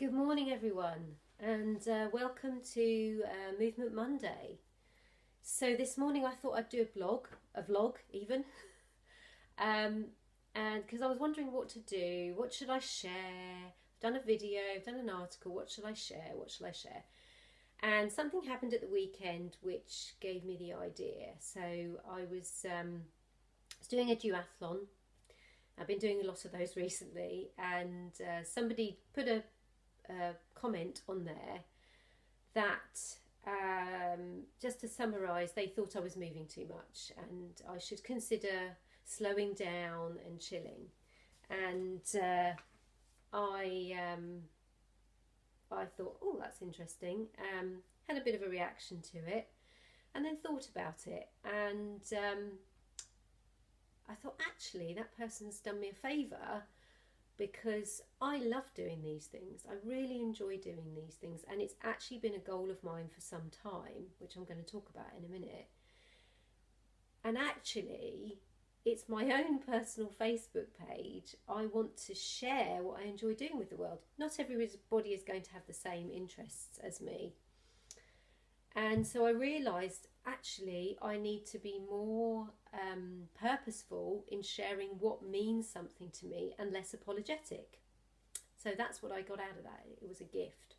Good morning, everyone, and welcome to Movement Monday. So this morning I thought I'd do a vlog even, and because I was wondering what to do, what should I share? I've done a video, I've done an article. What should I share? What shall I share? And something happened at the weekend which gave me the idea. So I was doing a duathlon. I've been doing a lot of those recently, and somebody put a comment on there that just to summarise, they thought I was moving too much and I should consider slowing down and chilling. And I thought, oh, that's interesting. Had a bit of a reaction to it, and then thought about it, and I thought, actually, that person's done me a favour, because I love doing these things. I really enjoy doing these things, and it's actually been a goal of mine for some time, which I'm going to talk about in a minute. And actually, it's my own personal Facebook page. I want to share what I enjoy doing with the world. Not everybody is going to have the same interests as me. And so I realised, actually, I need to be more purposeful in sharing what means something to me and less apologetic. So that's what I got out of that. It was a gift.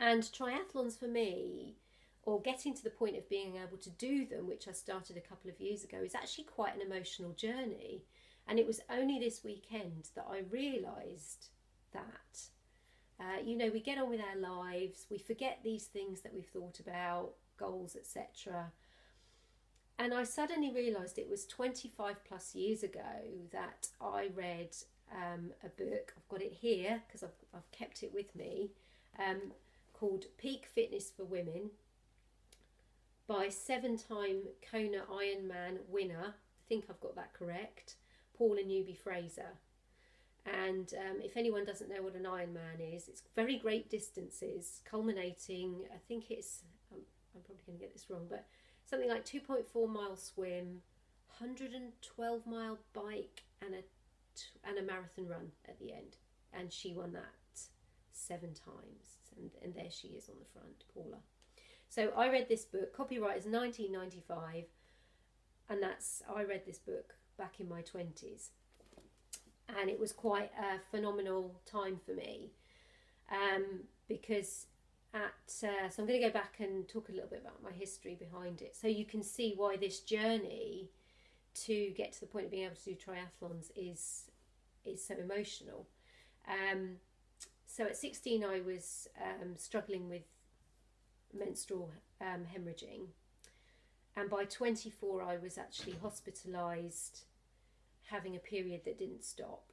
And triathlons for me, or getting to the point of being able to do them, which I started a couple of years ago, is actually quite an emotional journey. And it was only this weekend that I realised that we get on with our lives, we forget these things that we've thought about, goals, etc. And I suddenly realised it was 25 plus years ago that I read a book. I've got it here because I've kept it with me, called Peak Fitness for Women by 7-time Kona Ironman winner, I think I've got that correct, Paula Newby-Fraser. And if anyone doesn't know what an Ironman is, it's very great distances, culminating, I think it's, I'm probably going to get this wrong, but something like 2.4 mile swim, 112 mile bike, and a marathon run at the end. And she won that 7 times, and there she is on the front, Paula. So I read this book, copyright is 1995, and I read this book back in my 20s. And it was quite a phenomenal time for me, because so I'm going to go back and talk a little bit about my history behind it, so you can see why this journey to get to the point of being able to do triathlons is so emotional. So at 16 I was struggling with menstrual hemorrhaging, and by 24 I was actually hospitalised, having a period that didn't stop,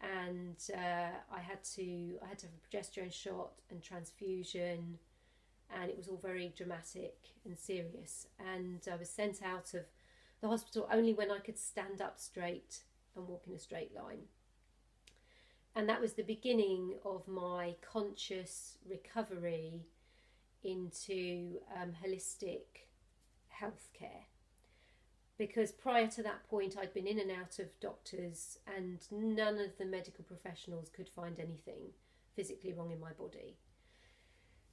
and I had to have a progesterone shot and transfusion, and it was all very dramatic and serious, and I was sent out of the hospital only when I could stand up straight and walk in a straight line. And that was the beginning of my conscious recovery into holistic healthcare. Because prior to that point, I'd been in and out of doctors, and none of the medical professionals could find anything physically wrong in my body.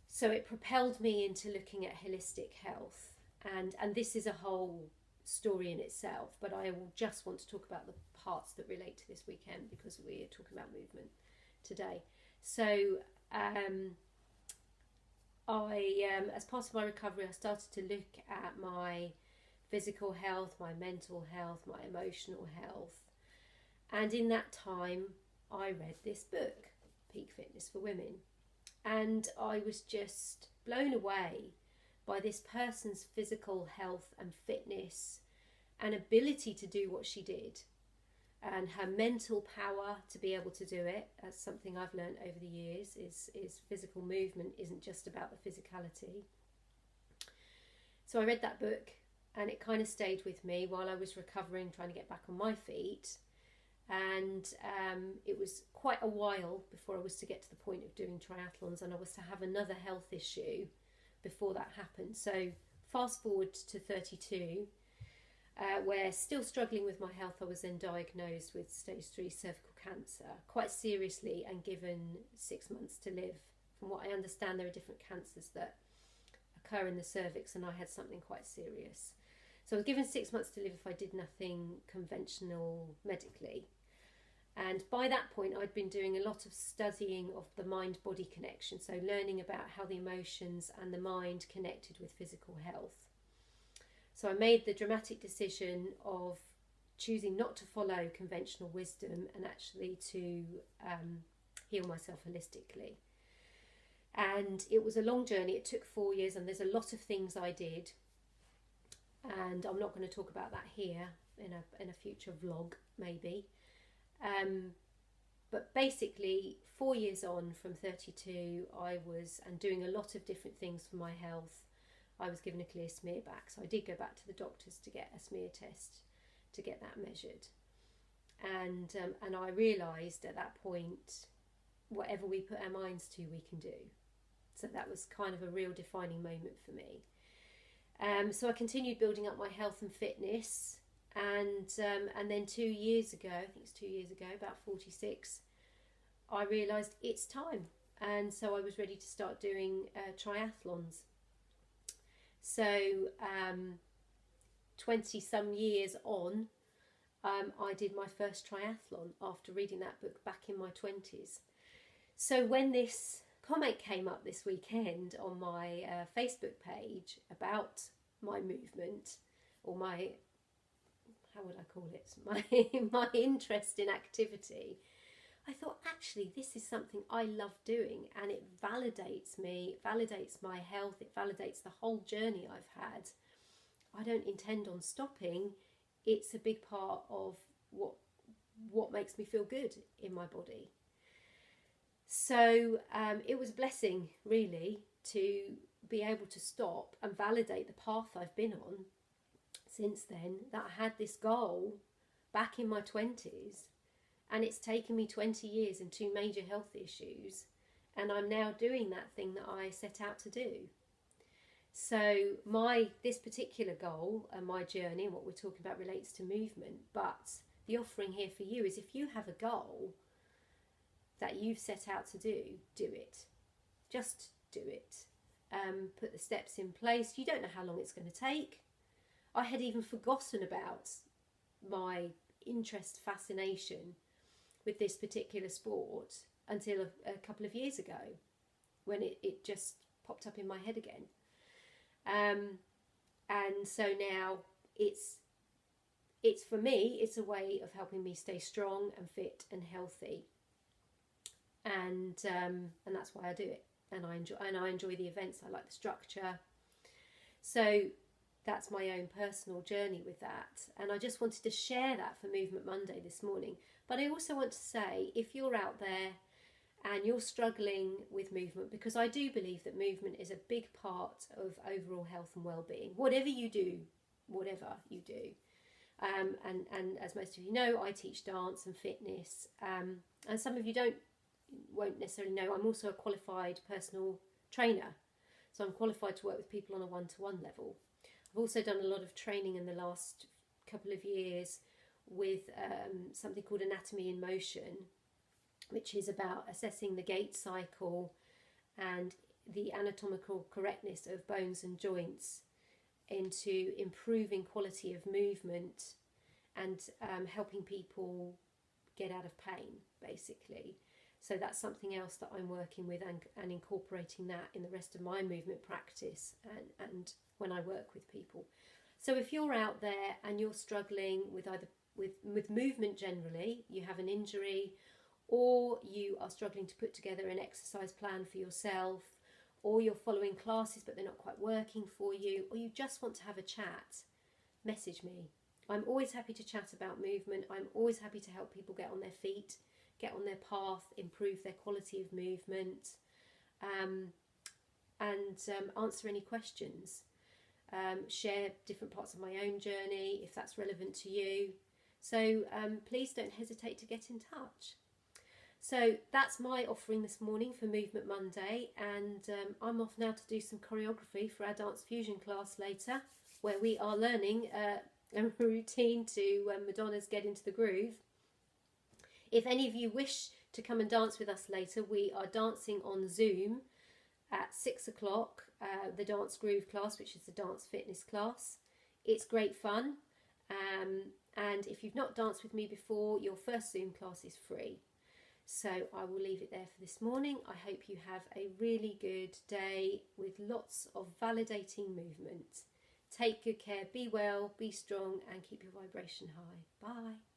So it propelled me into looking at holistic health. And this is a whole story in itself, but I will just want to talk about the parts that relate to this weekend, because we're talking about movement today. So as part of my recovery, I started to look at my physical health, my mental health, my emotional health. And in that time, I read this book, Peak Fitness for Women. And I was just blown away by this person's physical health and fitness and ability to do what she did, and her mental power to be able to do it. That's something I've learned over the years, is physical movement isn't just about the physicality. So I read that book, and it kind of stayed with me while I was recovering, trying to get back on my feet. And it was quite a while before I was to get to the point of doing triathlons, and I was to have another health issue before that happened. So fast forward to 32, where, still struggling with my health, I was then diagnosed with stage 3 cervical cancer quite seriously and given 6 months to live. From what I understand, there are different cancers that occur in the cervix, and I had something quite serious. So I was given 6 months to live if I did nothing conventional medically. And by that point, I'd been doing a lot of studying of the mind-body connection, so learning about how the emotions and the mind connected with physical health. So I made the dramatic decision of choosing not to follow conventional wisdom and actually to heal myself holistically. And it was a long journey. It took 4 years, and there's a lot of things I did. And I'm not going to talk about that here in a future vlog, maybe. But basically, 4 years on from 32, I was doing a lot of different things for my health. I was given a clear smear back, so I did go back to the doctors to get a smear test to get that measured. And I realised at that point, whatever we put our minds to, we can do. So that was kind of a real defining moment for me. So I continued building up my health and fitness, and then 2 years ago, I think it's 2 years ago, about 46, I realised it's time, and so I was ready to start doing triathlons. So 20 some years on, I did my first triathlon after reading that book back in my 20s. So when this comment came up this weekend on my Facebook page about my movement, or my, how would I call it, my interest in activity, I thought, actually, this is something I love doing, and it validates me, it validates my health, it validates the whole journey I've had. I don't intend on stopping. It's a big part of what makes me feel good in my body. So it was a blessing, really, to be able to stop and validate the path I've been on since then, that I had this goal back in my 20s, and it's taken me 20 years and 2 major health issues, and I'm now doing that thing that I set out to do. So this particular goal and my journey and what we're talking about relates to movement, but the offering here for you is, if you have a goal that you've set out to do it. Just do it. Put the steps in place. You don't know how long it's going to take. I had even forgotten about my interest, fascination with this particular sport until a couple of years ago, when it just popped up in my head again. And so now it's for me, it's a way of helping me stay strong and fit and healthy. And that's why I do it, and I enjoy the events. I like the structure. So that's my own personal journey with that, and I just wanted to share that for Movement Monday this morning. But I also want to say, if you're out there and you're struggling with movement, because I do believe that movement is a big part of overall health and well-being, whatever you do. And as most of you know, I teach dance and fitness, and some of you won't necessarily know, I'm also a qualified personal trainer, so I'm qualified to work with people on a one-to-one level. I've also done a lot of training in the last couple of years with something called Anatomy in Motion, which is about assessing the gait cycle and the anatomical correctness of bones and joints into improving quality of movement and helping people get out of pain, basically. So that's something else that I'm working with, and incorporating that in the rest of my movement practice and when I work with people. So if you're out there and you're struggling with either with movement generally, you have an injury, or you are struggling to put together an exercise plan for yourself, or you're following classes but they're not quite working for you, or you just want to have a chat, message me. I'm always happy to chat about movement. I'm always happy to help people get on their feet, get on their path, improve their quality of movement, and answer any questions. Share different parts of my own journey if that's relevant to you. So please don't hesitate to get in touch. So that's my offering this morning for Movement Monday, and I'm off now to do some choreography for our Dance Fusion class later, where we are learning a routine to Madonna's Get Into the Groove. If any of you wish to come and dance with us later, we are dancing on Zoom at 6 o'clock, the Dance Groove class, which is the dance fitness class. It's great fun. And if you've not danced with me before, your first Zoom class is free. So I will leave it there for this morning. I hope you have a really good day with lots of validating movement. Take good care, be well, be strong, and keep your vibration high. Bye.